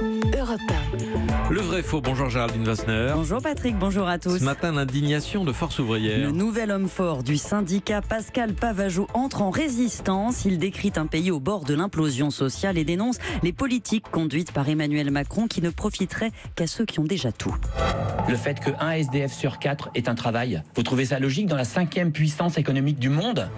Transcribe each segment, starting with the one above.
Europe 1. Le vrai faux, bonjour Géraldine Wassner. Bonjour Patrick, bonjour à tous. Ce matin, l'indignation de Force ouvrière. Le nouvel homme fort du syndicat Pascal Pavageau entre en résistance. Il décrit un pays au bord de l'implosion sociale et dénonce les politiques conduites par Emmanuel Macron qui ne profiteraient qu'à ceux qui ont déjà tout. Le fait qu'un SDF sur 4 ait un travail, vous trouvez ça logique dans la 5e puissance économique du monde ?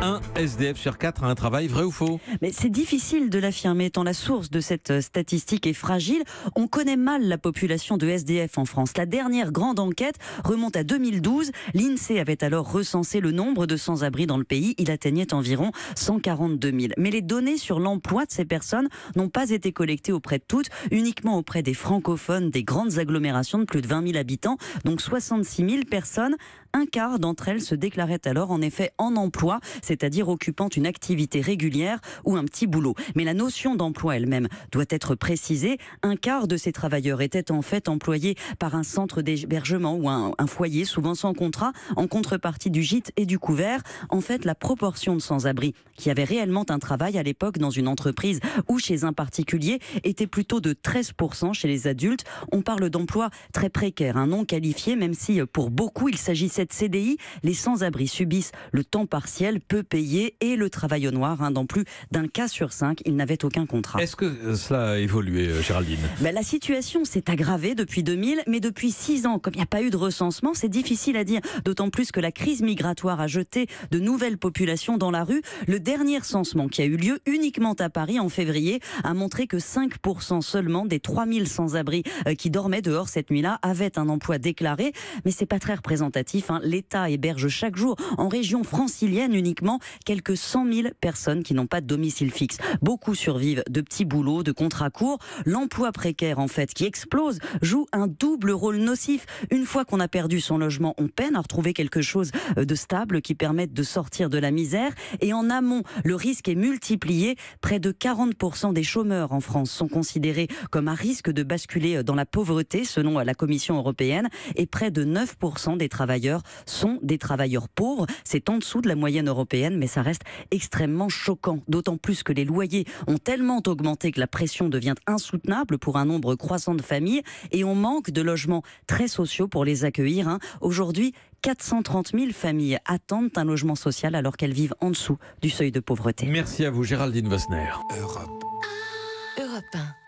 Un SDF sur 4 a un travail, vrai ou faux? Mais c'est difficile de l'affirmer tant la source de cette statistique est fragile. On connaît mal la population de SDF en France. La dernière grande enquête remonte à 2012. L'INSEE avait alors recensé le nombre de sans-abri dans le pays. Il atteignait environ 142 000. Mais les données sur l'emploi de ces personnes n'ont pas été collectées auprès de toutes, uniquement auprès des francophones des grandes agglomérations de plus de 20 000 habitants, donc 66 000 personnes. Un quart d'entre elles se déclaraient alors en effet en emploi, c'est-à-dire occupant une activité régulière ou un petit boulot. Mais la notion d'emploi elle-même doit être précisée. Un quart de ces travailleurs étaient en fait employés par un centre d'hébergement ou un foyer, souvent sans contrat, en contrepartie du gîte et du couvert. En fait, la proportion de sans-abri qui avaient réellement un travail à l'époque dans une entreprise ou chez un particulier était plutôt de 13% chez les adultes. On parle d'emploi très précaire, non qualifié, même si pour beaucoup il s'agissait de CDI. Les sans-abri subissent le temps partiel, peu payé et le travail au noir. Dans plus d'un cas sur 5, ils n'avaient aucun contrat. Est-ce que cela a évolué, Géraldine? La situation s'est aggravée depuis 2000, mais depuis 6 ans, comme il n'y a pas eu de recensement, c'est difficile à dire, d'autant plus que la crise migratoire a jeté de nouvelles populations dans la rue. Le dernier recensement qui a eu lieu uniquement à Paris en février a montré que 5% seulement des 3000 sans-abri qui dormaient dehors cette nuit-là avaient un emploi déclaré, mais c'est pas très représentatif. L'État héberge chaque jour en région francilienne uniquement quelques 100 000 personnes qui n'ont pas de domicile fixe. Beaucoup survivent de petits boulots, de contrats courts. L'emploi précaire, en fait, qui explose, joue un double rôle nocif. Une fois qu'on a perdu son logement, on peine à retrouver quelque chose de stable qui permette de sortir de la misère. Et en amont, le risque est multiplié. Près de 40% des chômeurs en France sont considérés comme à risque de basculer dans la pauvreté, selon la Commission européenne. Et près de 9% des travailleurs sont des travailleurs pauvres. C'est en dessous de la moyenne européenne, mais ça reste extrêmement choquant. D'autant plus que les loyers ont tellement augmenté que la pression devient insoutenable pour un nombre croissant de familles et on manque de logements très sociaux pour les accueillir. Aujourd'hui, 430 000 familles attendent un logement social alors qu'elles vivent en dessous du seuil de pauvreté. Merci à vous, Géraldine Wassner. Europe 1.